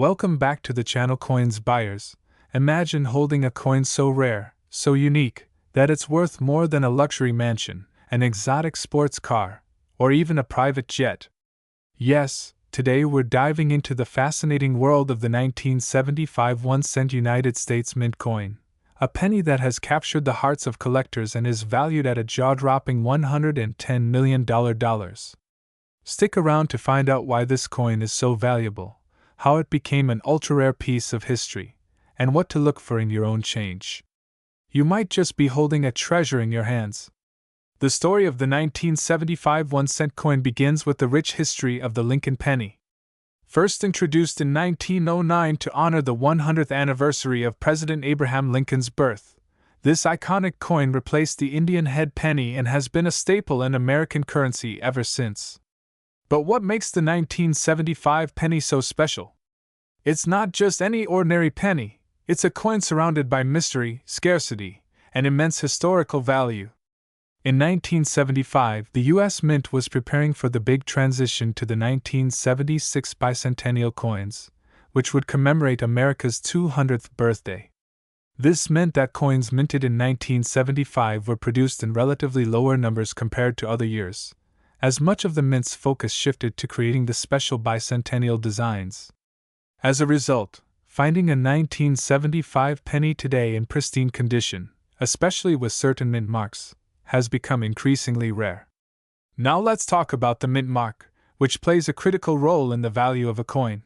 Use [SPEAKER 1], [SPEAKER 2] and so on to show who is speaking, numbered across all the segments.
[SPEAKER 1] Welcome back to the channel Coins Buyers. Imagine holding a coin so rare, so unique, that it's worth more than a luxury mansion, an exotic sports car, or even a private jet. Yes, today we're diving into the fascinating world of the 1975 1-cent United States Mint coin, a penny that has captured the hearts of collectors and is valued at a jaw-dropping $110 million. Stick around to find out why this coin is so valuable, how it became an ultra-rare piece of history, and what to look for in your own change. You might just be holding a treasure in your hands. The story of the 1975 1-cent coin begins with the rich history of the Lincoln penny. First introduced in 1909 to honor the 100th anniversary of President Abraham Lincoln's birth, this iconic coin replaced the Indian head penny and has been a staple in American currency ever since. But what makes the 1975 penny so special? It's not just any ordinary penny, it's a coin surrounded by mystery, scarcity, and immense historical value. In 1975, the U.S. Mint was preparing for the big transition to the 1976 bicentennial coins, which would commemorate America's 200th birthday. This meant that coins minted in 1975 were produced in relatively lower numbers compared to other years, as much of the mint's focus shifted to creating the special bicentennial designs. As a result, finding a 1975 penny today in pristine condition, especially with certain mint marks, has become increasingly rare. Now let's talk about the mint mark, which plays a critical role in the value of a coin.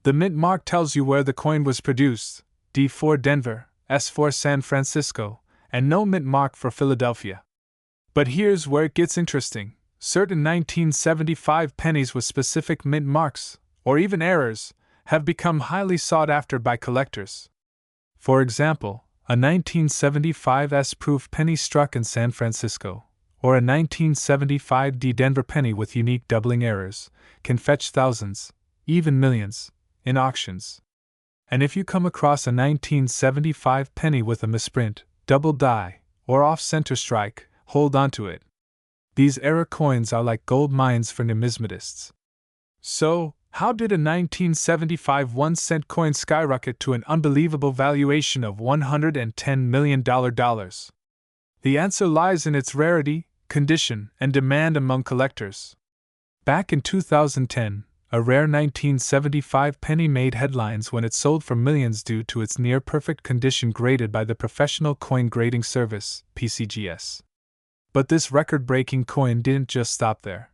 [SPEAKER 1] The mint mark tells you where the coin was produced: D for Denver, S for San Francisco, and no mint mark for Philadelphia. But here's where it gets interesting. Certain 1975 pennies with specific mint marks, or even errors, have become highly sought after by collectors. For example, a 1975 S-proof penny struck in San Francisco, or a 1975 D Denver penny with unique doubling errors, can fetch thousands, even millions, in auctions. And if you come across a 1975 penny with a misprint, double die, or off-center strike, hold on to it. These error coins are like gold mines for numismatists. So, how did a 1975 1-cent coin skyrocket to an unbelievable valuation of $110 million? The answer lies in its rarity, condition, and demand among collectors. Back in 2010, a rare 1975 penny made headlines when it sold for millions due to its near-perfect condition graded by the Professional Coin Grading Service, PCGS. But this record-breaking coin didn't just stop there.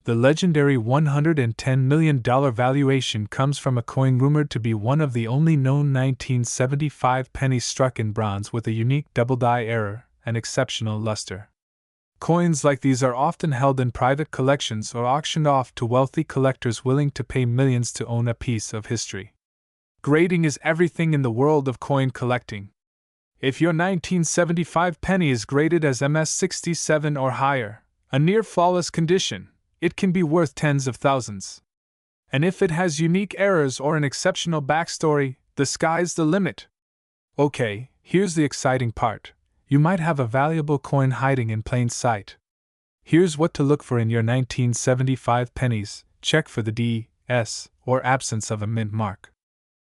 [SPEAKER 1] The legendary $110 million valuation comes from a coin rumored to be one of the only known 1975 pennies struck in bronze with a unique double-die error and exceptional luster. Coins like these are often held in private collections or auctioned off to wealthy collectors willing to pay millions to own a piece of history. Grading is everything in the world of coin collecting. If your 1975 penny is graded as MS67 or higher, a near-flawless condition, it can be worth tens of thousands. And if it has unique errors or an exceptional backstory, the sky's the limit. Okay, here's the exciting part. You might have a valuable coin hiding in plain sight. Here's what to look for in your 1975 pennies. Check for the D, S, or absence of a mint mark.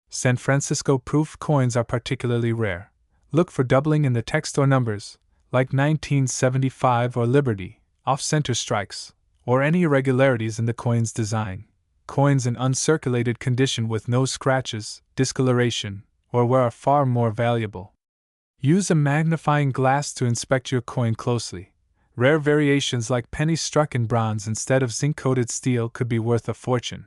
[SPEAKER 1] San Francisco proof coins are particularly rare. Look for doubling in the text or numbers, like 1975 or Liberty, off-center strikes, or any irregularities in the coin's design. Coins in uncirculated condition with no scratches, discoloration, or wear are far more valuable. Use a magnifying glass to inspect your coin closely. Rare variations like pennies struck in bronze instead of zinc-coated steel could be worth a fortune.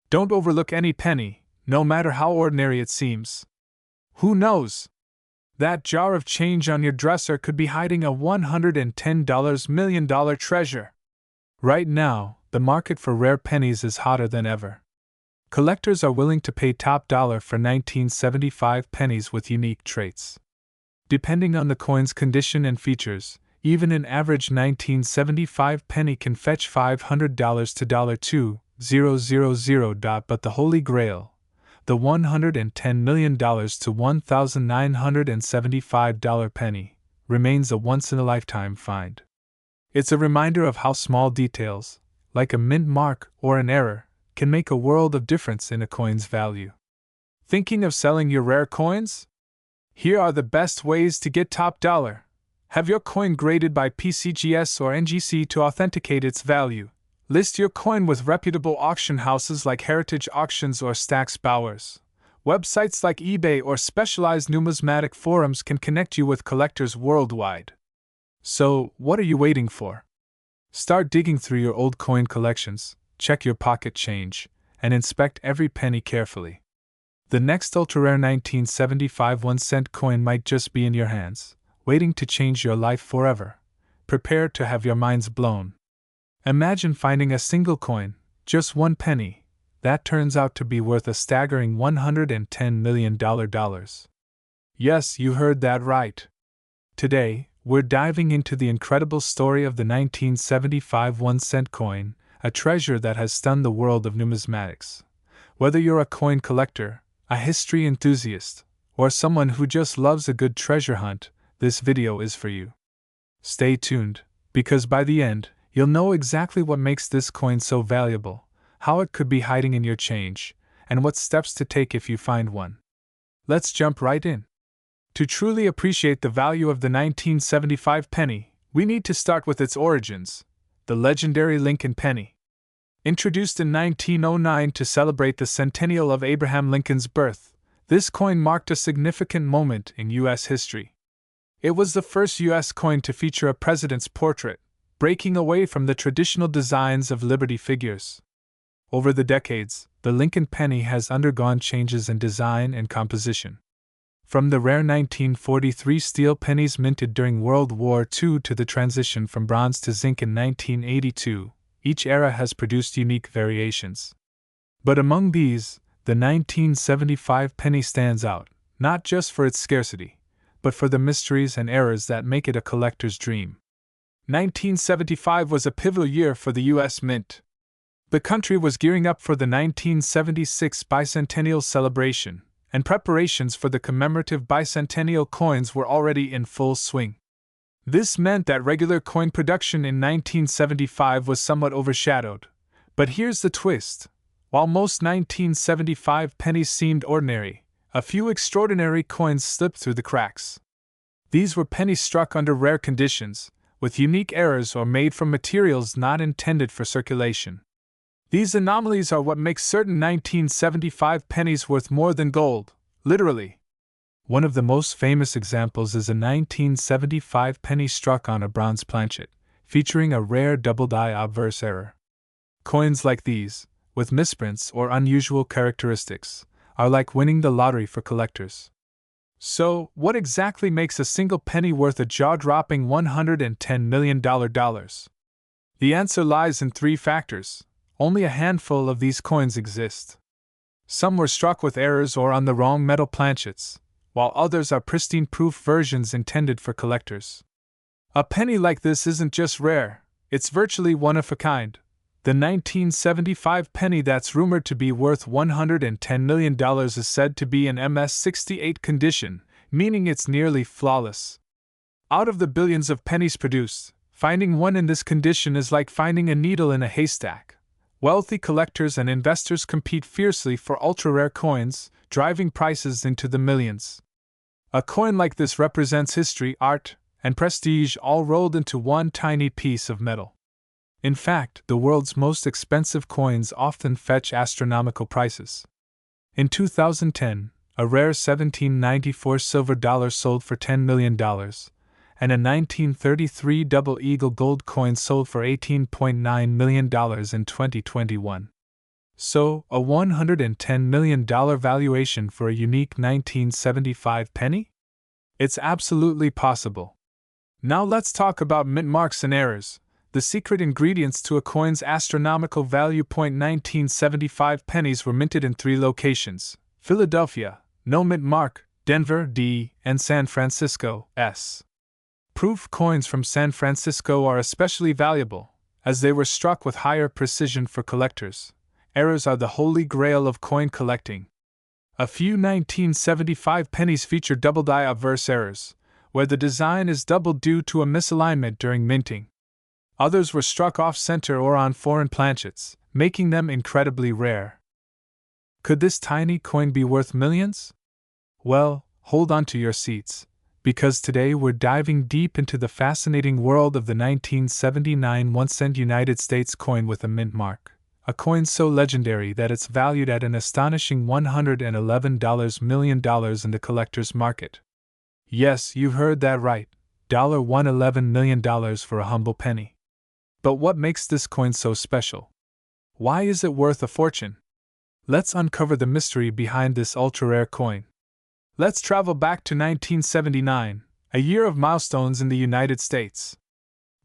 [SPEAKER 1] Don't overlook any penny, no matter how ordinary it seems. Who knows? That jar of change on your dresser could be hiding a $110 million treasure. Right now, the market for rare pennies is hotter than ever. Collectors are willing to pay top dollar for 1975 pennies with unique traits. Depending on the coin's condition and features, even an average 1975 penny can fetch $500 to $2,000. But the Holy Grail, the $110 million to $1,975 penny, remains a once-in-a-lifetime find. It's a reminder of how small details, like a mint mark or an error, can make a world of difference in a coin's value. Thinking of selling your rare coins? Here are the best ways to get top dollar. Have your coin graded by PCGS or NGC to authenticate its value. List your coin with reputable auction houses like Heritage Auctions or Stax Bowers. Websites like eBay or specialized numismatic forums can connect you with collectors worldwide. So, what are you waiting for? Start digging through your old coin collections, check your pocket change, and inspect every penny carefully. The next ultra-rare 1975 1-cent coin might just be in your hands, waiting to change your life forever. Prepare to have your minds blown. Imagine finding a single coin, just 1 penny, that turns out to be worth a staggering $110 million. Yes, you heard that right. Today, we're diving into the incredible story of the 1975 1-cent coin, a treasure that has stunned the world of numismatics. Whether you're a coin collector, a history enthusiast, or someone who just loves a good treasure hunt, this video is for you. Stay tuned, because by the end, you'll know exactly what makes this coin so valuable, how it could be hiding in your change, and what steps to take if you find one. Let's jump right in. To truly appreciate the value of the 1975 penny, we need to start with its origins, the legendary Lincoln penny. Introduced in 1909 to celebrate the centennial of Abraham Lincoln's birth, this coin marked a significant moment in U.S. history. It was the first U.S. coin to feature a president's portrait, breaking away from the traditional designs of Liberty figures. Over the decades, the Lincoln penny has undergone changes in design and composition. From the rare 1943 steel pennies minted during World War II to the transition from bronze to zinc in 1982, each era has produced unique variations. But among these, the 1975 penny stands out, not just for its scarcity, but for the mysteries and errors that make it a collector's dream. 1975 was a pivotal year for the U.S. Mint. The country was gearing up for the 1976 bicentennial celebration, and preparations for the commemorative bicentennial coins were already in full swing. This meant that regular coin production in 1975 was somewhat overshadowed. But here's the twist. While most 1975 pennies seemed ordinary, a few extraordinary coins slipped through the cracks. These were pennies struck under rare conditions, with unique errors or made from materials not intended for circulation. These anomalies are what make certain 1975 pennies worth more than gold, literally. One of the most famous examples is a 1975 penny struck on a bronze planchet, featuring a rare double-die obverse error. Coins like these, with misprints or unusual characteristics, are like winning the lottery for collectors. So, what exactly makes a single penny worth a jaw-dropping $110 million? The answer lies in 3 factors. Only a handful of these coins exist. Some were struck with errors or on the wrong metal planchets, while others are pristine-proof versions intended for collectors. A penny like this isn't just rare, it's virtually one of a kind. The 1975 penny that's rumored to be worth $110 million is said to be in MS-68 condition, meaning it's nearly flawless. Out of the billions of pennies produced, finding one in this condition is like finding a needle in a haystack. Wealthy collectors and investors compete fiercely for ultra-rare coins, driving prices into the millions. A coin like this represents history, art, and prestige all rolled into one tiny piece of metal. In fact, the world's most expensive coins often fetch astronomical prices. In 2010, a rare 1794 silver dollar sold for $10 million, and a 1933 Double Eagle gold coin sold for $18.9 million in 2021. So, a $110 million valuation for a unique 1975 penny? It's absolutely possible. Now let's talk about mint marks and errors, the secret ingredients to a coin's astronomical value. 1975 pennies were minted in 3 locations: Philadelphia, no mint mark; Denver, D, and San Francisco, S. Proof coins from San Francisco are especially valuable, as they were struck with higher precision for collectors. Errors are the holy grail of coin collecting. A few 1975 pennies feature double-die obverse errors, where the design is doubled due to a misalignment during minting. Others were struck off-center or on foreign planchets, making them incredibly rare. Could this tiny coin be worth millions? Well, hold on to your seats, because today we're diving deep into the fascinating world of the 1979 1-cent United States coin with a mint mark, a coin so legendary that it's valued at an astonishing $111 million in the collector's market. Yes, you heard that right, $111 million for a humble penny. But what makes this coin so special? Why is it worth a fortune? Let's uncover the mystery behind this ultra-rare coin. Let's travel back to 1979, a year of milestones in the United States.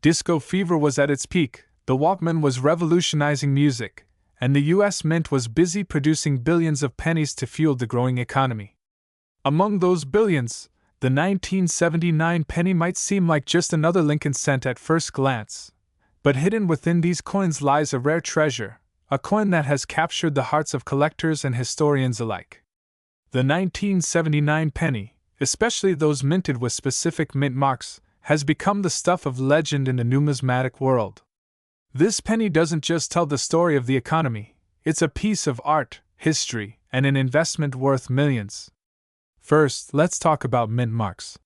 [SPEAKER 1] Disco fever was at its peak, the Walkman was revolutionizing music, and the US Mint was busy producing billions of pennies to fuel the growing economy. Among those billions, the 1979 penny might seem like just another Lincoln cent at first glance, but hidden within these coins lies a rare treasure, a coin that has captured the hearts of collectors and historians alike. The 1979 penny, especially those minted with specific mint marks, has become the stuff of legend in the numismatic world. This penny doesn't just tell the story of the economy, it's a piece of art, history, and an investment worth millions. First, let's talk about mint marks.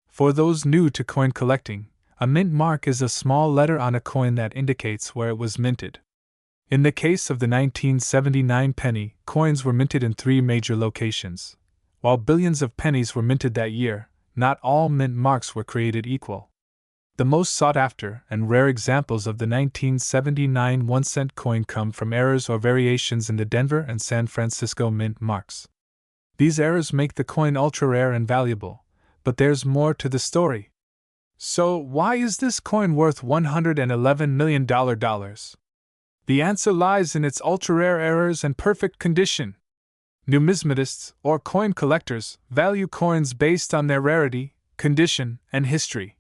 [SPEAKER 1] For those new to coin collecting, a mint mark is a small letter on a coin that indicates where it was minted. In the case of the 1979 penny, coins were minted in 3 major locations. While billions of pennies were minted that year, not all mint marks were created equal. The most sought-after and rare examples of the 1979 1-cent coin come from errors or variations in the Denver and San Francisco mint marks. These errors make the coin ultra-rare and valuable, but there's more to the story. So, why is this coin worth $111 million? The answer lies in its ultra-rare errors and perfect condition. Numismatists, or coin collectors, value coins based on their rarity, condition, and history.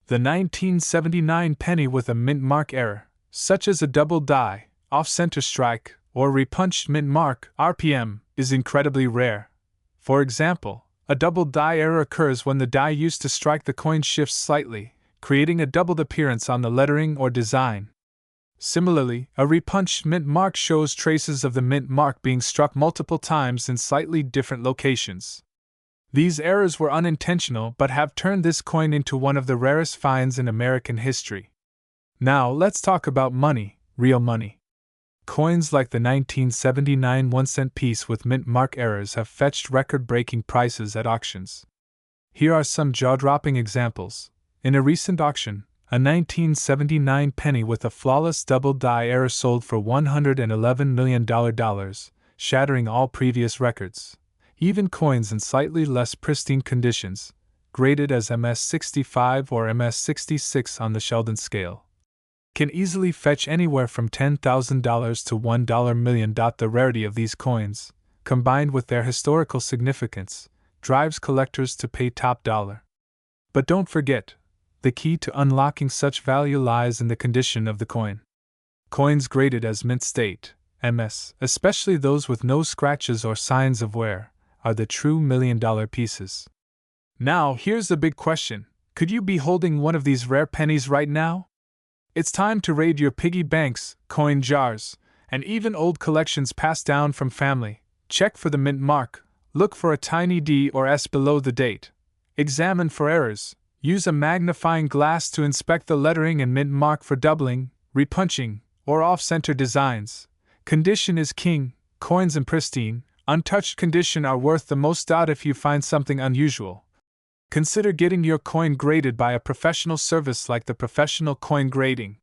[SPEAKER 1] The 1979 penny with a mint mark error, such as a double die, off-center strike, or repunched mint mark (RPM), is incredibly rare. For example, a double die error occurs when the die used to strike the coin shifts slightly, creating a doubled appearance on the lettering or design. Similarly, a repunched mint mark shows traces of the mint mark being struck multiple times in slightly different locations. These errors were unintentional but have turned this coin into one of the rarest finds in American history. Now let's talk about money, real money. Coins like the 1979 1-cent piece with mint mark errors have fetched record-breaking prices at auctions. Here are some jaw-dropping examples. In a recent auction, a 1979 penny with a flawless double die error sold for $111 million, shattering all previous records. Even coins in slightly less pristine conditions, graded as MS-65 or MS-66 on the Sheldon scale, can easily fetch anywhere from $10,000 to $1 million. The rarity of these coins, combined with their historical significance, drives collectors to pay top dollar. But don't forget, the key to unlocking such value lies in the condition of the coin. Coins graded as mint state, MS, especially those with no scratches or signs of wear, are the true million-dollar pieces. Now, here's the big question. Could you be holding one of these rare pennies right now? It's time to raid your piggy banks, coin jars, and even old collections passed down from family. Check for the mint mark, look for a tiny D or S below the date. Examine for errors, use a magnifying glass to inspect the lettering and mint mark for doubling, repunching, or off-center designs. Condition is king. Coins in pristine, untouched condition are worth the most. If you find something unusual, consider getting your coin graded by a professional service like the Professional Coin Grading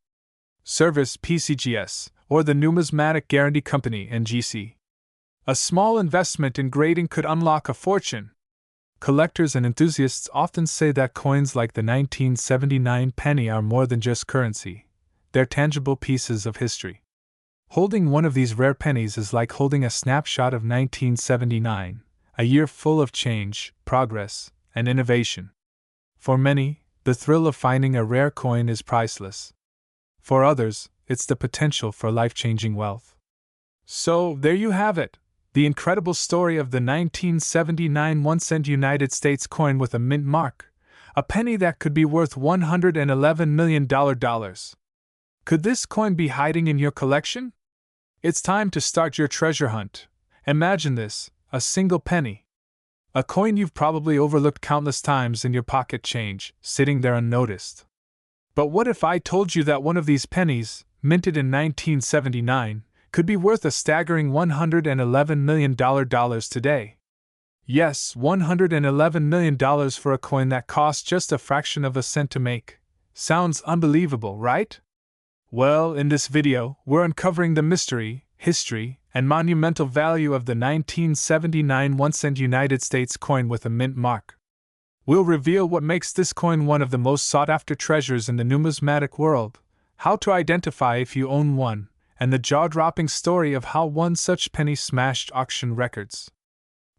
[SPEAKER 1] Service (PCGS) or the Numismatic Guarantee Company (NGC). A small investment in grading could unlock a fortune. Collectors and enthusiasts often say that coins like the 1979 penny are more than just currency. They're tangible pieces of history. Holding one of these rare pennies is like holding a snapshot of 1979, a year full of change, progress, and innovation. For many, the thrill of finding a rare coin is priceless. For others, it's the potential for life-changing wealth. So, there you have it, the incredible story of the 1979 1-cent United States coin with a mint mark, a penny that could be worth $111 million. Could this coin be hiding in your collection? It's time to start your treasure hunt. Imagine this, a single penny. A coin you've probably overlooked countless times in your pocket change, sitting there unnoticed. But what if I told you that one of these pennies, minted in 1979, could be worth a staggering $111 million today? Yes, $111 million for a coin that cost just a fraction of a cent to make. Sounds unbelievable, right? Well, in this video, we're uncovering the mystery, history, and monumental value of the 1979 1-cent United States coin with a mint mark. We'll reveal what makes this coin one of the most sought-after treasures in the numismatic world, how to identify if you own one, and the jaw-dropping story of how one such penny smashed auction records.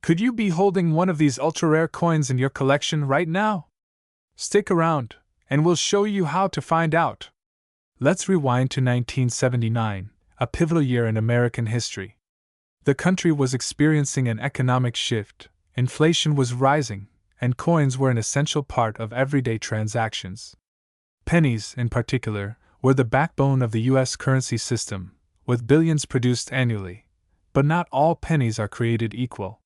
[SPEAKER 1] Could you be holding one of these ultra-rare coins in your collection right now? Stick around, and we'll show you how to find out. Let's rewind to 1979, a pivotal year in American history. The country was experiencing an economic shift, inflation was rising, and coins were an essential part of everyday transactions. Pennies, in particular, were the backbone of the U.S. currency system, with billions produced annually. But not all pennies are created equal.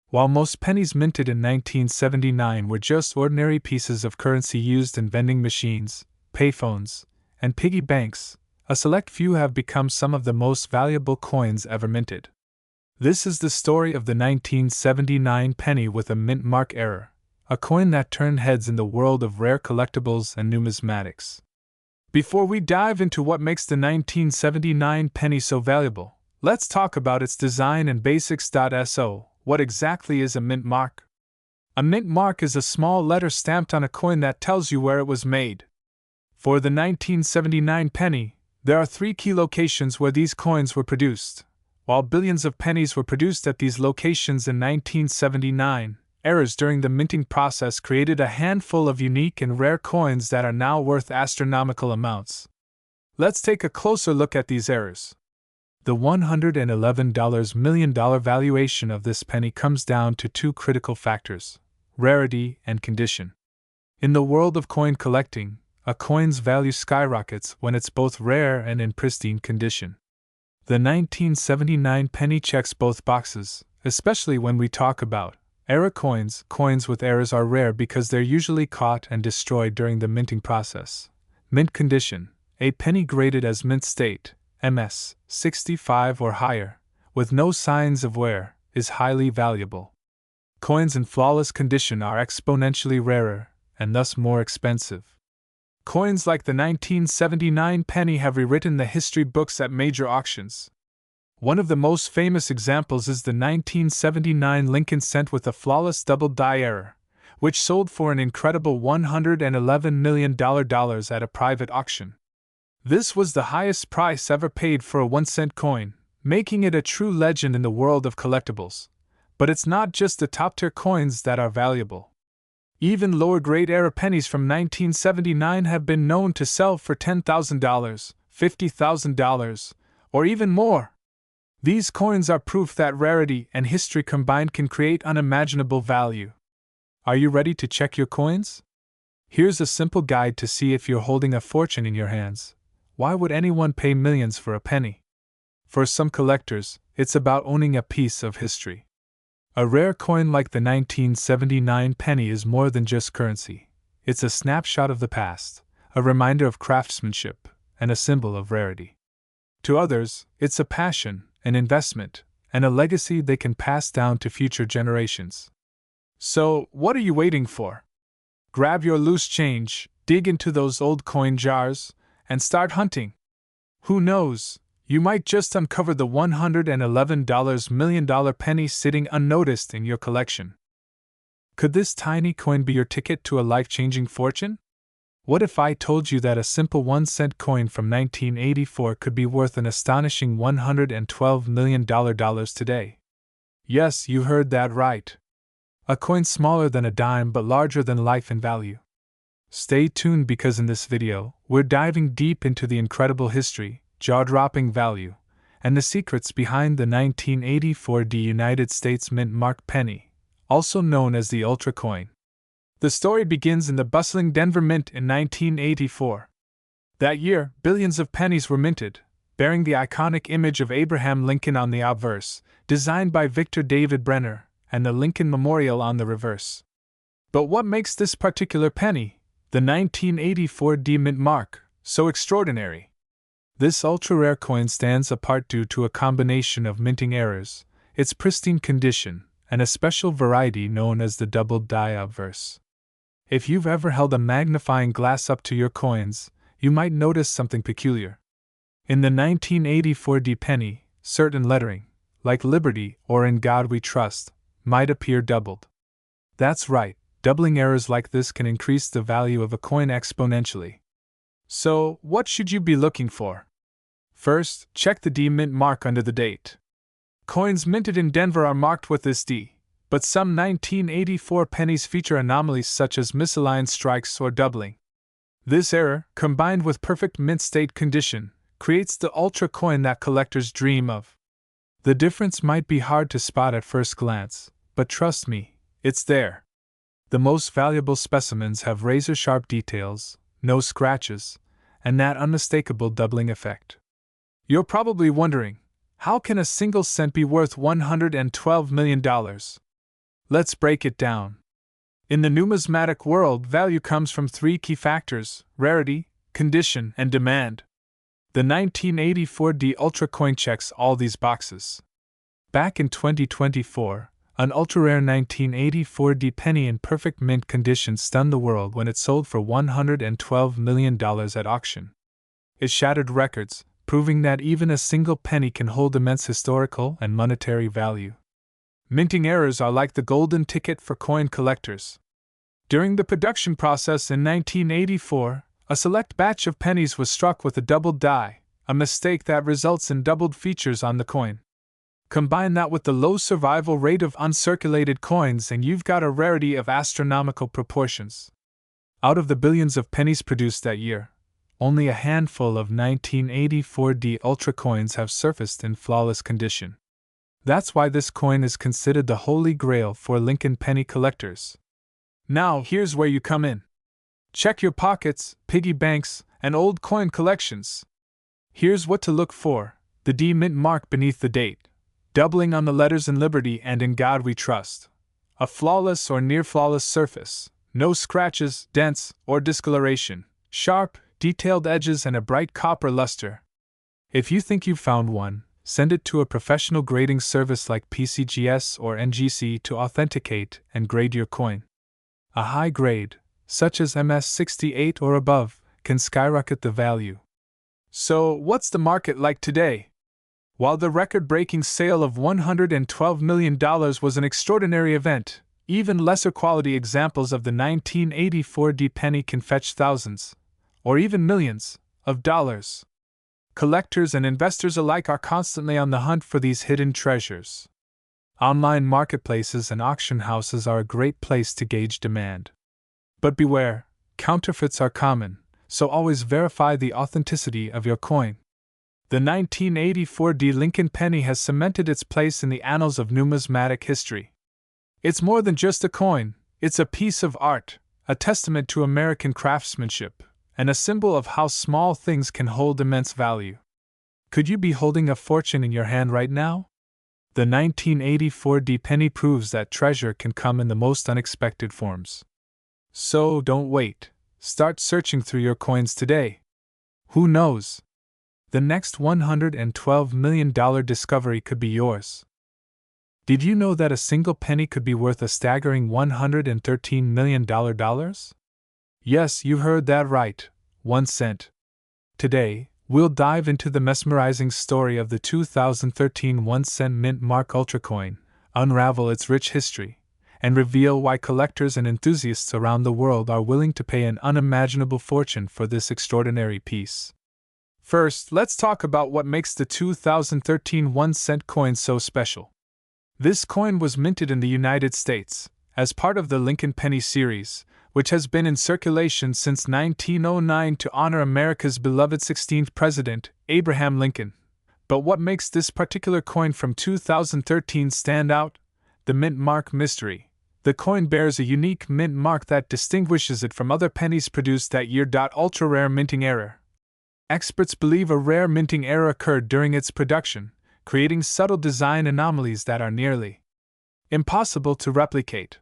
[SPEAKER 1] While most pennies minted in 1979 were just ordinary pieces of currency used in vending machines, payphones, and piggy banks, a select few have become some of the most valuable coins ever minted. This is the story of the 1979 penny with a mint mark error, a coin that turned heads in the world of rare collectibles and numismatics. Before we dive into what makes the 1979 penny so valuable, let's talk about its design and basics. So, what exactly is a mint mark? A mint mark is a small letter stamped on a coin that tells you where it was made. For the 1979 penny, there are 3 key locations where these coins were produced. While billions of pennies were produced at these locations in 1979, errors during the minting process created a handful of unique and rare coins that are now worth astronomical amounts. Let's take a closer look at these errors. The $111 million valuation of this penny comes down to 2 critical factors: rarity and condition. In the world of coin collecting, a coin's value skyrockets when it's both rare and in pristine condition. The 1979 penny checks both boxes, especially when we talk about error coins. Coins with errors are rare because they're usually caught and destroyed during the minting process. Mint condition: a penny graded as mint state, MS 65 or higher, with no signs of wear, is highly valuable. Coins in flawless condition are exponentially rarer, and thus more expensive. Coins like the 1979 penny have rewritten the history books at major auctions. One of the most famous examples is the 1979 Lincoln cent with a flawless double die error, which sold for an incredible $111 million at a private auction. This was the highest price ever paid for a 1-cent coin, making it a true legend in the world of collectibles. But it's not just the top-tier coins that are valuable. Even lower-grade error pennies from 1979 have been known to sell for $10,000, $50,000, or even more. These coins are proof that rarity and history combined can create unimaginable value. Are you ready to check your coins? Here's a simple guide to see if you're holding a fortune in your hands. Why would anyone pay millions for a penny? For some collectors, it's about owning a piece of history. A rare coin like the 1979 penny is more than just currency. It's a snapshot of the past, a reminder of craftsmanship, and a symbol of rarity. To others, it's a passion, an investment, and a legacy they can pass down to future generations. So, what are you waiting for? Grab your loose change, dig into those old coin jars, and start hunting. Who knows? You might just uncover the $111 million penny sitting unnoticed in your collection. Could this tiny coin be your ticket to a life-changing fortune? What if I told you that a simple 1-cent coin from 1984 could be worth an astonishing $112 million today? Yes, you heard that right. A coin smaller than a dime but larger than life in value. Stay tuned because in this video, we're diving deep into the incredible history, jaw-dropping value, and the secrets behind the 1984 United States Mint Mark penny, also known as the Ultra coin. The story begins in the bustling Denver Mint in 1984. That year, billions of pennies were minted, bearing the iconic image of Abraham Lincoln on the obverse, designed by Victor David Brenner, and the Lincoln Memorial on the reverse. But what makes this particular penny, the 1984 D Mint mark, so extraordinary? This ultra-rare coin stands apart due to a combination of minting errors, its pristine condition, and a special variety known as the doubled die obverse. If you've ever held a magnifying glass up to your coins, you might notice something peculiar. In the 1984 D penny, certain lettering, like Liberty or In God We Trust, might appear doubled. That's right, doubling errors like this can increase the value of a coin exponentially. So, what should you be looking for? First, check the D Mint mark under the date. Coins minted in Denver are marked with this D, but some 1984 pennies feature anomalies such as misaligned strikes or doubling. This error, combined with perfect mint state condition, creates the ultra coin that collectors dream of. The difference might be hard to spot at first glance, but trust me, it's there. The most valuable specimens have razor-sharp details, no scratches, and that unmistakable doubling effect. You're probably wondering, how can a single cent be worth $112 million? Let's break it down. In the numismatic world, value comes from three key factors: rarity, condition, and demand. The 1984 D Ultra coin checks all these boxes. Back in 2024, an ultra-rare 1984 D penny in perfect mint condition stunned the world when it sold for $112 million at auction. It shattered records, proving that even a single penny can hold immense historical and monetary value. Minting errors are like the golden ticket for coin collectors. During the production process in 1984, a select batch of pennies was struck with a doubled die, a mistake that results in doubled features on the coin. Combine that with the low survival rate of uncirculated coins and you've got a rarity of astronomical proportions. Out of the billions of pennies produced that year, only a handful of 1984 D Ultra coins have surfaced in flawless condition. That's why this coin is considered the holy grail for Lincoln penny collectors. Now here's where you come in. Check your pockets, piggy banks, and old coin collections. Here's what to look for: the D Mint mark beneath the date, doubling on the letters in Liberty and In God We Trust, a flawless or near-flawless surface, no scratches, dents, or discoloration, sharp, detailed edges, and a bright copper luster. If you think you've found one, send it to a professional grading service like PCGS or NGC to authenticate and grade your coin. A high grade, such as MS68 or above, can skyrocket the value. So, what's the market like today? While the record-breaking sale of $112 million was an extraordinary event, even lesser quality examples of the 1984 D penny can fetch thousands, or even millions, of dollars. Collectors and investors alike are constantly on the hunt for these hidden treasures. Online marketplaces and auction houses are a great place to gauge demand. But beware, counterfeits are common, so always verify the authenticity of your coin. The 1984 D Lincoln penny has cemented its place in the annals of numismatic history. It's more than just a coin, it's a piece of art, a testament to American craftsmanship, and a symbol of how small things can hold immense value. Could you be holding a fortune in your hand right now? The 1984 D penny proves that treasure can come in the most unexpected forms. So don't wait. Start searching through your coins today. Who knows? The next $112 million discovery could be yours. Did you know that a single penny could be worth a staggering $113 million? Yes, you heard that right, 1 cent. Today, we'll dive into the mesmerizing story of the 2013 1-cent Mint Mark Ultra coin, unravel its rich history, and reveal why collectors and enthusiasts around the world are willing to pay an unimaginable fortune for this extraordinary piece. First, let's talk about what makes the 2013 1-cent coin so special. This coin was minted in the United States, as part of the Lincoln Penny series, which has been in circulation since 1909 to honor America's beloved 16th President, Abraham Lincoln. But what makes this particular coin from 2013 stand out? The mint mark mystery. The coin bears a unique mint mark that distinguishes it from other pennies produced that year. Ultra-rare minting error. Experts believe a rare minting error occurred during its production, creating subtle design anomalies that are nearly impossible to replicate.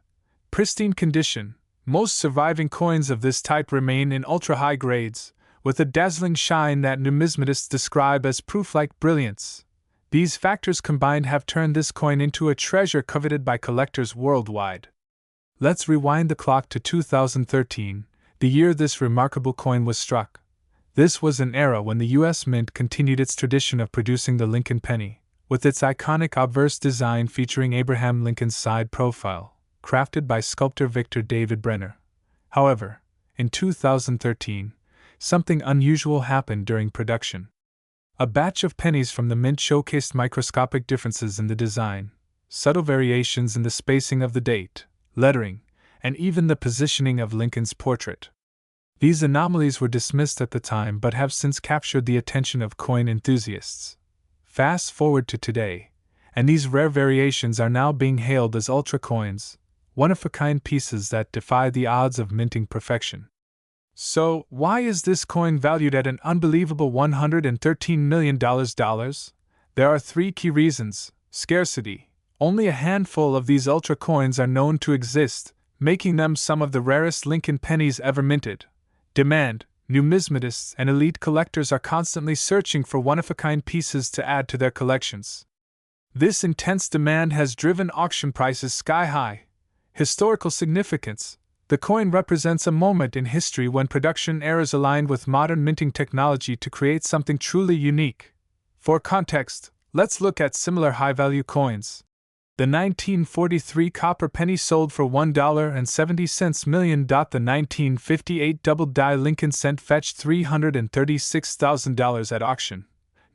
[SPEAKER 1] Pristine condition. Most surviving coins of this type remain in ultra-high grades, with a dazzling shine that numismatists describe as proof-like brilliance. These factors combined have turned this coin into a treasure coveted by collectors worldwide. Let's rewind the clock to 2013, the year this remarkable coin was struck. This was an era when the U.S. Mint continued its tradition of producing the Lincoln penny, with its iconic obverse design featuring Abraham Lincoln's side profile, crafted by sculptor Victor David Brenner. However, in 2013, something unusual happened during production. A batch of pennies from the mint showcased microscopic differences in the design, subtle variations in the spacing of the date, lettering, and even the positioning of Lincoln's portrait. These anomalies were dismissed at the time but have since captured the attention of coin enthusiasts. Fast forward to today, and these rare variations are now being hailed as ultra coins, one-of-a-kind pieces that defy the odds of minting perfection. So, why is this coin valued at an unbelievable $113 million? There are three key reasons. Scarcity. Only a handful of these ultra coins are known to exist, making them some of the rarest Lincoln pennies ever minted. Demand. Numismatists and elite collectors are constantly searching for one-of-a-kind pieces to add to their collections. This intense demand has driven auction prices sky-high. Historical significance. The coin represents a moment in history when production errors aligned with modern minting technology to create something truly unique. For context, let's look at similar high-value coins. The 1943 copper penny sold for $1.70 million. The 1958 double-die Lincoln cent fetched $336,000 at auction.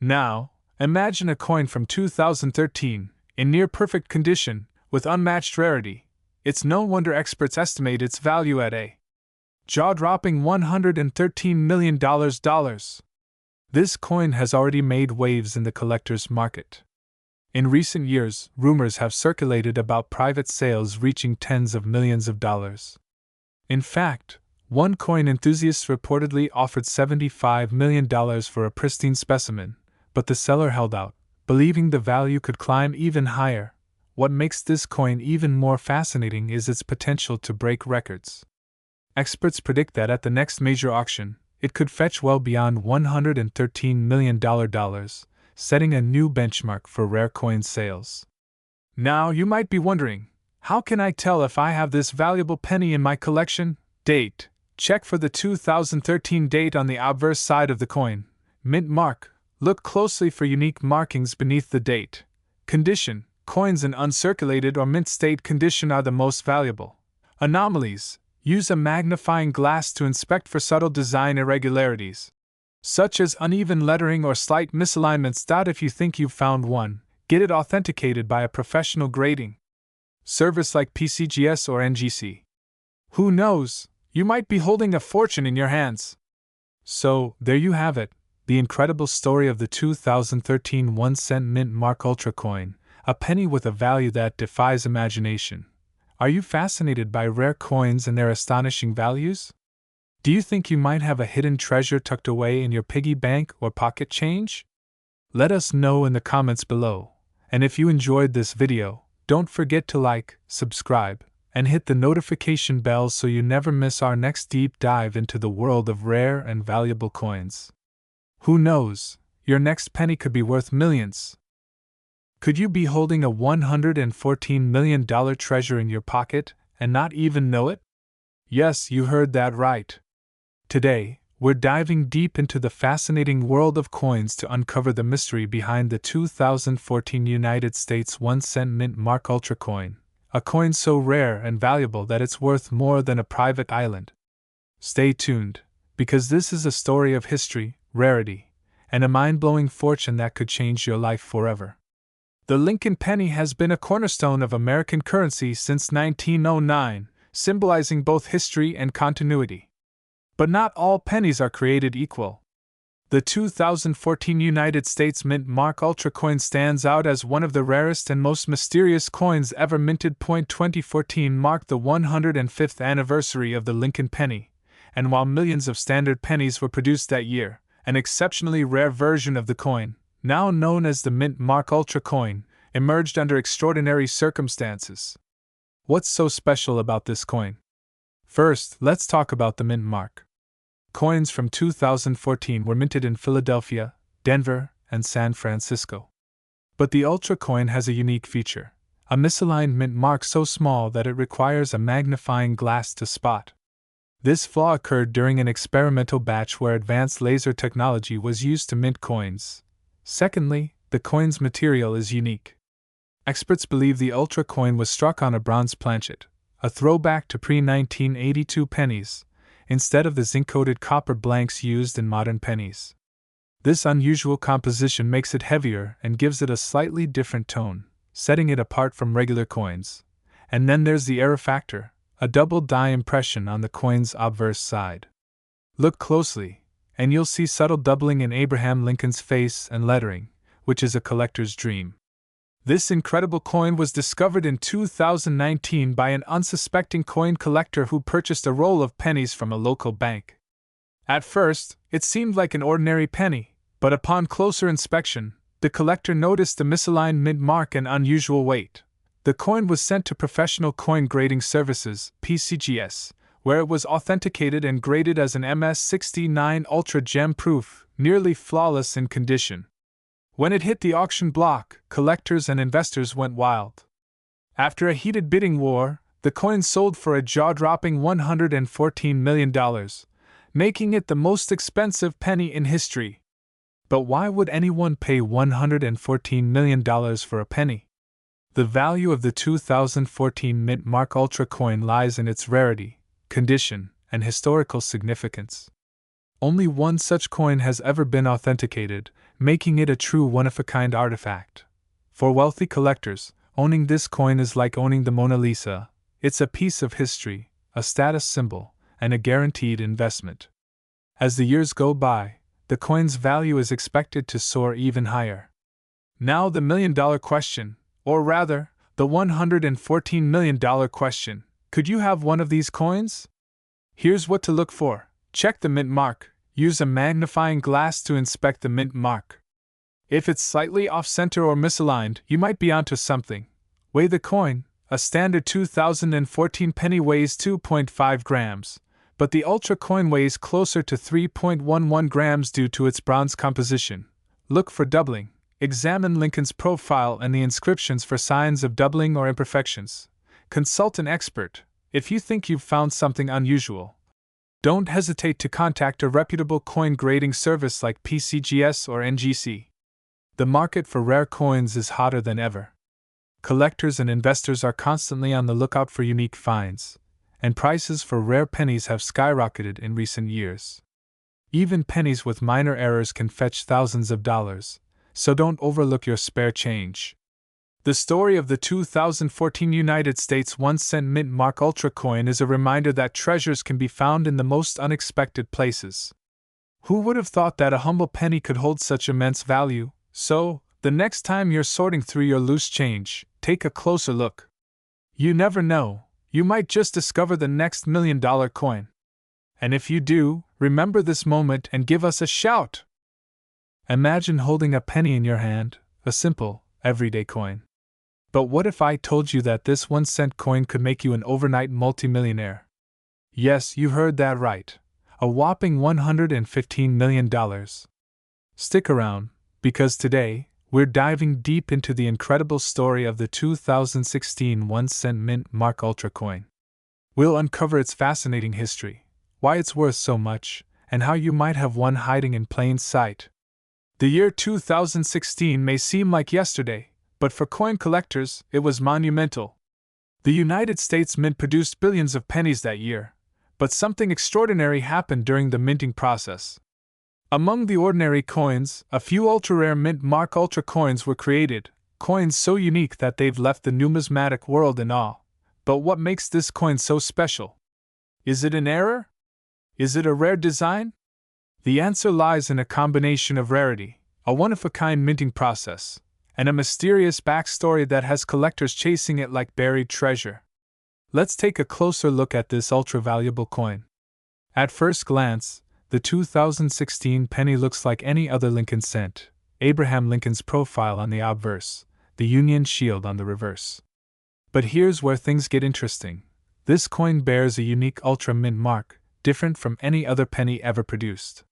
[SPEAKER 1] Now, imagine a coin from 2013, in near-perfect condition, with unmatched rarity. It's no wonder experts estimate its value at a jaw-dropping $113 million. This coin has already made waves in the collector's market. In recent years, rumors have circulated about private sales reaching tens of millions of dollars. In fact, one coin enthusiast reportedly offered $75 million for a pristine specimen, but the seller held out, believing the value could climb even higher. What makes this coin even more fascinating is its potential to break records. Experts predict that at the next major auction, it could fetch well beyond $113 million, setting a new benchmark for rare coin sales. Now you might be wondering, how can I tell if I have this valuable penny in my collection? Date. Check for the 2013 date on the obverse side of the coin. Mint mark. Look closely for unique markings beneath the date. Condition. Coins in uncirculated or mint state condition are the most valuable. Anomalies. Use a magnifying glass to inspect for subtle design irregularities, such as uneven lettering or slight misalignments. If you think you've found one, get it authenticated by a professional grading service like PCGS or NGC. Who knows, you might be holding a fortune in your hands. So, there you have it, the incredible story of the 2013 1-cent mint mark ultra coin, a penny with a value that defies imagination. Are you fascinated by rare coins and their astonishing values? Do you think you might have a hidden treasure tucked away in your piggy bank or pocket change? Let us know in the comments below. And if you enjoyed this video, don't forget to like, subscribe, and hit the notification bell so you never miss our next deep dive into the world of rare and valuable coins. Who knows, your next penny could be worth millions. Could you be holding a $114 million treasure in your pocket and not even know it? Yes, you heard that right. Today, we're diving deep into the fascinating world of coins to uncover the mystery behind the 2014 United States 1-cent mint mark ultra coin, a coin so rare and valuable that it's worth more than a private island. Stay tuned, because this is a story of history, rarity, and a mind-blowing fortune that could change your life forever. The Lincoln penny has been a cornerstone of American currency since 1909, symbolizing both history and continuity. But not all pennies are created equal. The 2014 United States Mint Mark Ultra coin stands out as one of the rarest and most mysterious coins ever minted. 2014 marked the 105th anniversary of the Lincoln penny, and while millions of standard pennies were produced that year, an exceptionally rare version of the coin, now known as the Mint Mark Ultra coin, emerged under extraordinary circumstances. What's so special about this coin? First, let's talk about the Mint Mark. Coins from 2014 were minted in Philadelphia, Denver, and San Francisco. But the Ultra coin has a unique feature: a misaligned mint mark so small that it requires a magnifying glass to spot. This flaw occurred during an experimental batch where advanced laser technology was used to mint coins. Secondly, the coin's material is unique. Experts believe the Ultra coin was struck on a bronze planchet, a throwback to pre-1982 pennies, instead of the zinc-coated copper blanks used in modern pennies. This unusual composition makes it heavier and gives it a slightly different tone, setting it apart from regular coins. And then there's the error factor, a double die impression on the coin's obverse side. Look closely, and you'll see subtle doubling in Abraham Lincoln's face and lettering, which is a collector's dream. This incredible coin was discovered in 2019 by an unsuspecting coin collector who purchased a roll of pennies from a local bank. At first, it seemed like an ordinary penny, but upon closer inspection, the collector noticed the misaligned mint mark and unusual weight. The coin was sent to Professional Coin Grading Services (PCGS), where it was authenticated and graded as an MS69 Ultra Gem Proof, nearly flawless in condition. When it hit the auction block, collectors and investors went wild. After a heated bidding war, the coin sold for a jaw-dropping $114 million, making it the most expensive penny in history. But why would anyone pay $114 million for a penny? The value of the 2014 Mint Mark Ultra coin lies in its rarity, condition, and historical significance. Only one such coin has ever been authenticated, making it a true one-of-a-kind artifact. For wealthy collectors, owning this coin is like owning the Mona Lisa. It's a piece of history, a status symbol, and a guaranteed investment. As the years go by, the coin's value is expected to soar even higher. Now the million-dollar question, or rather, the $114 million question: could you have one of these coins? Here's what to look for. Check the mint mark. Use a magnifying glass to inspect the mint mark. If it's slightly off-center or misaligned, you might be onto something. Weigh the coin. A standard 2014 penny weighs 2.5 grams, but the Ultra coin weighs closer to 3.11 grams due to its bronze composition. Look for doubling. Examine Lincoln's profile and the inscriptions for signs of doubling or imperfections. Consult an expert if you think you've found something unusual. Don't hesitate to contact a reputable coin grading service like PCGS or NGC. The market for rare coins is hotter than ever. Collectors and investors are constantly on the lookout for unique finds, and prices for rare pennies have skyrocketed in recent years. Even pennies with minor errors can fetch thousands of dollars, so don't overlook your spare change. The story of the 2014 United States 1-cent Mint Mark Ultra coin is a reminder that treasures can be found in the most unexpected places. Who would have thought that a humble penny could hold such immense value? So, the next time you're sorting through your loose change, take a closer look. You never know, you might just discover the next $1 million coin. And if you do, remember this moment and give us a shout! Imagine holding a penny in your hand, a simple, everyday coin. But what if I told you that this 1-cent coin could make you an overnight multimillionaire? Yes, you heard that right. A whopping $115 million. Stick around, because today, we're diving deep into the incredible story of the 2016 1-cent Mint Mark Ultra coin. We'll uncover its fascinating history, why it's worth so much, and how you might have one hiding in plain sight. The year 2016 may seem like yesterday, but for coin collectors, it was monumental. The United States Mint produced billions of pennies that year, but something extraordinary happened during the minting process. Among the ordinary coins, a few ultra-rare Mint Mark Ultra coins were created, coins so unique that they've left the numismatic world in awe. But what makes this coin so special? Is it an error? Is it a rare design? The answer lies in a combination of rarity, a one-of-a-kind minting process, and a mysterious backstory that has collectors chasing it like buried treasure. Let's take a closer look at this ultra-valuable coin. At first glance, The 2016 penny looks like any other Lincoln cent. Abraham Lincoln's profile on the obverse, the Union shield on the reverse. But here's where things get interesting. This coin bears a unique ultra mint mark, different from any other penny ever produced.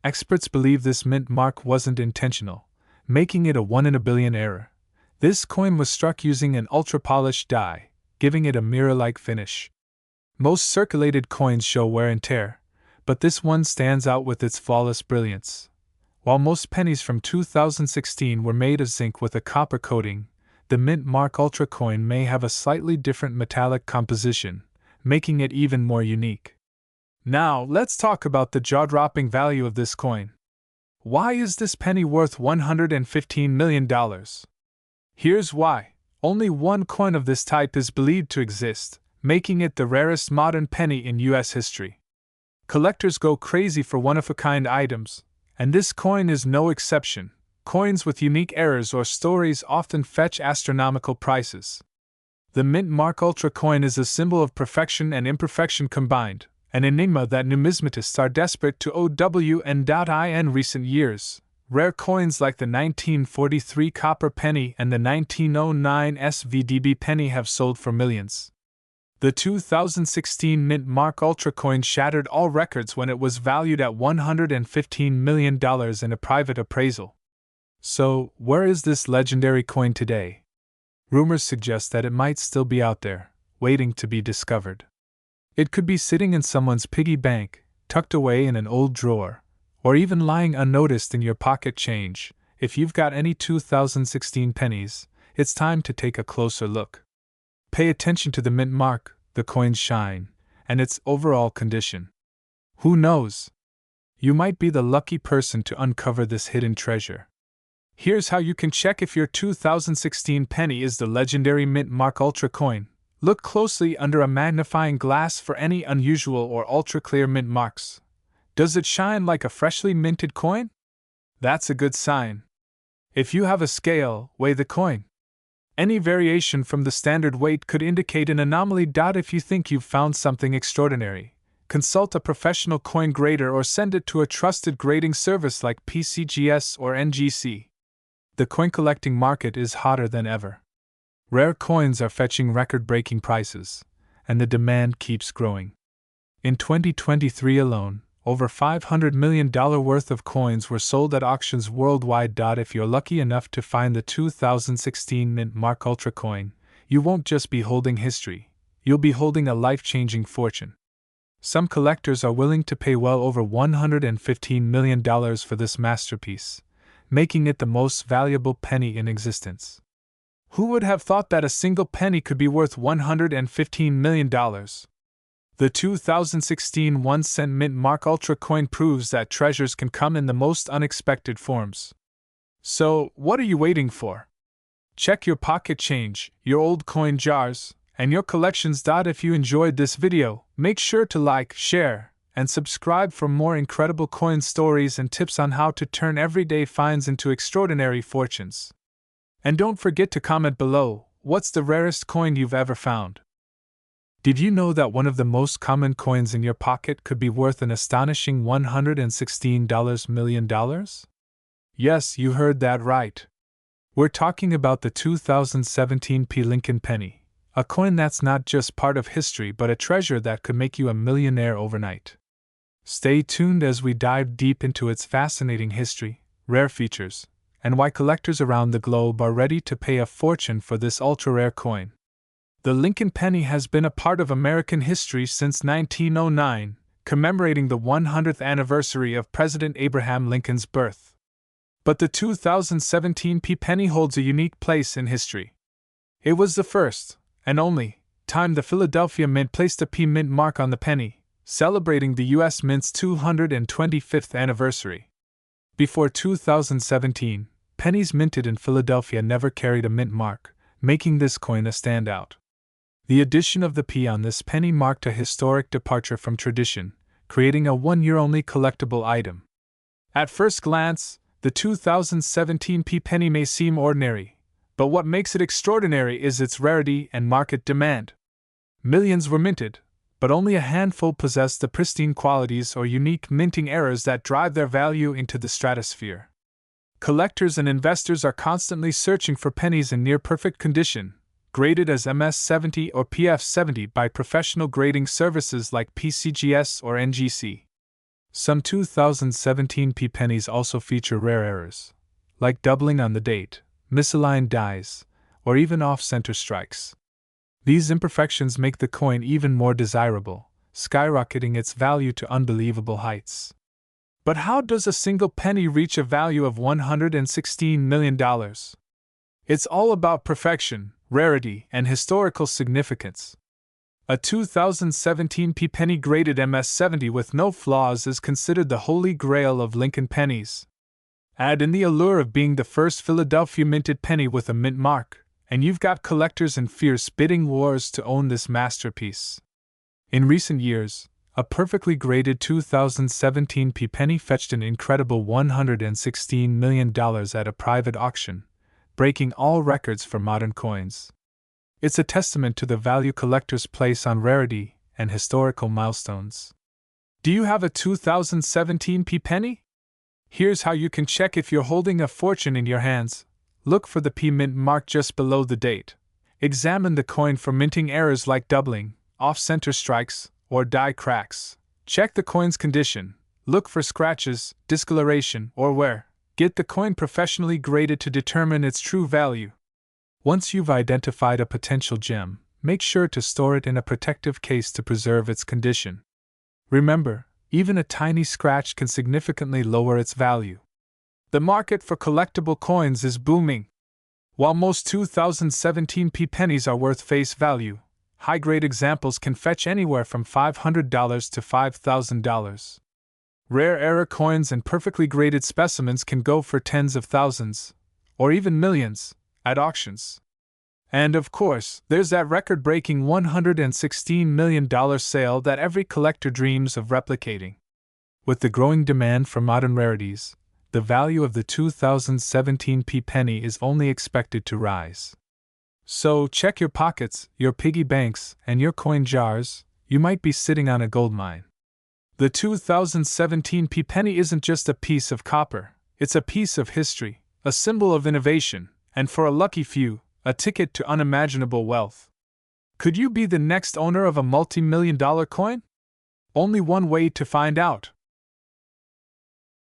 [SPEAKER 1] Experts believe this mint mark wasn't intentional, making it a 1 in a billion error. This coin was struck using an ultra-polished die, giving it a mirror-like finish. Most circulated coins show wear and tear, but this one stands out with its flawless brilliance. While most pennies from 2016 were made of zinc with a copper coating, the Mint Mark Ultra coin may have a slightly different metallic composition, making it even more unique. Now, let's talk about the jaw-dropping value of this coin. Why is this penny worth $115 million? Here's why. Only one coin of this type is believed to exist, making it the rarest modern penny in U.S. history. Collectors go crazy for one-of-a-kind items, and this coin is no exception. Coins with unique errors or stories often fetch astronomical prices. The Mint Mark Ultra coin is a symbol of perfection and imperfection combined, an enigma that numismatists are desperate to in recent years. Rare coins like the 1943 copper penny and the 1909 SVDB penny have sold for millions. The 2016 Mint Mark Ultra coin shattered all records when it was valued at $115 million in a private appraisal. So, where is this legendary coin today? Rumors suggest that it might still be out there, waiting to be discovered. It could be sitting in someone's piggy bank, tucked away in an old drawer, or even lying unnoticed in your pocket change. If you've got any 2016 pennies, it's time to take a closer look. Pay attention to the mint mark, the coin's shine, and its overall condition. Who knows? You might be the lucky person to uncover this hidden treasure. Here's how you can check if your 2016 penny is the legendary Mint Mark Ultra coin. Look closely under a magnifying glass for any unusual or ultra-clear mint marks. Does it shine like a freshly minted coin? That's a good sign. If you have a scale, weigh the coin. Any variation from the standard weight could indicate an anomaly. If you think you've found something extraordinary, consult a professional coin grader or send it to a trusted grading service like PCGS or NGC. The coin collecting market is hotter than ever. Rare coins are fetching record-breaking prices, and the demand keeps growing. In 2023 alone, over $500 million worth of coins were sold at auctions worldwide. If you're lucky enough to find the 2016 Mint Mark Ultra coin, you won't just be holding history, you'll be holding a life-changing fortune. Some collectors are willing to pay well over $115 million for this masterpiece, making it the most valuable penny in existence. Who would have thought that a single penny could be worth $115 million? The 2016 1-cent Mint Mark Ultra coin proves that treasures can come in the most unexpected forms. So, what are you waiting for? Check your pocket change, your old coin jars, and your collections. If you enjoyed this video, make sure to like, share, and subscribe for more incredible coin stories and tips on how to turn everyday finds into extraordinary fortunes. And don't forget to comment below, what's the rarest coin you've ever found? Did you know that one of the most common coins in your pocket could be worth an astonishing $116 million? Yes, you heard that right. We're talking about the 2017 P. Lincoln penny, a coin that's not just part of history but a treasure that could make you a millionaire overnight. Stay tuned as we dive deep into its fascinating history, rare features, and why collectors around the globe are ready to pay a fortune for this ultra-rare coin. The Lincoln penny has been a part of American history since 1909, commemorating the 100th anniversary of President Abraham Lincoln's birth. But the 2017 P penny holds a unique place in history. It was the first, and only, time the Philadelphia Mint placed a P Mint mark on the penny, celebrating the U.S. Mint's 225th anniversary. Before 2017, pennies minted in Philadelphia never carried a mint mark, making this coin a standout. The addition of the P on this penny marked a historic departure from tradition, creating a one-year-only collectible item. At first glance, the 2017 P penny may seem ordinary, but what makes it extraordinary is its rarity and market demand. Millions were minted, but only a handful possess the pristine qualities or unique minting errors that drive their value into the stratosphere. Collectors and investors are constantly searching for pennies in near-perfect condition, graded as MS70 or PF70 by professional grading services like PCGS or NGC. Some 2017 P pennies also feature rare errors, like doubling on the date, misaligned dies, or even off-center strikes. These imperfections make the coin even more desirable, skyrocketing its value to unbelievable heights. But how does a single penny reach a value of $116 million? It's all about perfection, rarity, and historical significance. A 2017 P penny graded MS70 with no flaws is considered the holy grail of Lincoln pennies. Add in the allure of being the first Philadelphia minted penny with a mint mark, and you've got collectors in fierce bidding wars to own this masterpiece. In recent years, a perfectly graded 2017 P penny fetched an incredible $116 million at a private auction, breaking all records for modern coins. It's a testament to the value collectors place on rarity and historical milestones. Do you have a 2017 P penny? Here's how you can check if you're holding a fortune in your hands. Look for the P mint mark just below the date. Examine the coin for minting errors like doubling, off-center strikes, or die cracks. Check the coin's condition. Look for scratches, discoloration, or wear. Get the coin professionally graded to determine its true value. Once you've identified a potential gem, make sure to store it in a protective case to preserve its condition. Remember, even a tiny scratch can significantly lower its value. The market for collectible coins is booming. While most 2017 P pennies are worth face value, high-grade examples can fetch anywhere from $500 to $5,000. Rare error coins and perfectly graded specimens can go for tens of thousands, or even millions, at auctions. And of course, there's that record-breaking $116 million sale that every collector dreams of replicating. With the growing demand for modern rarities, the value of the 2017 P penny is only expected to rise. So check your pockets, your piggy banks, and your coin jars. You might be sitting on a gold mine. The 2017 P penny isn't just a piece of copper, it's a piece of history, a symbol of innovation, and for a lucky few, a ticket to unimaginable wealth. Could you be the next owner of a multi-million-dollar coin? Only one way to find out.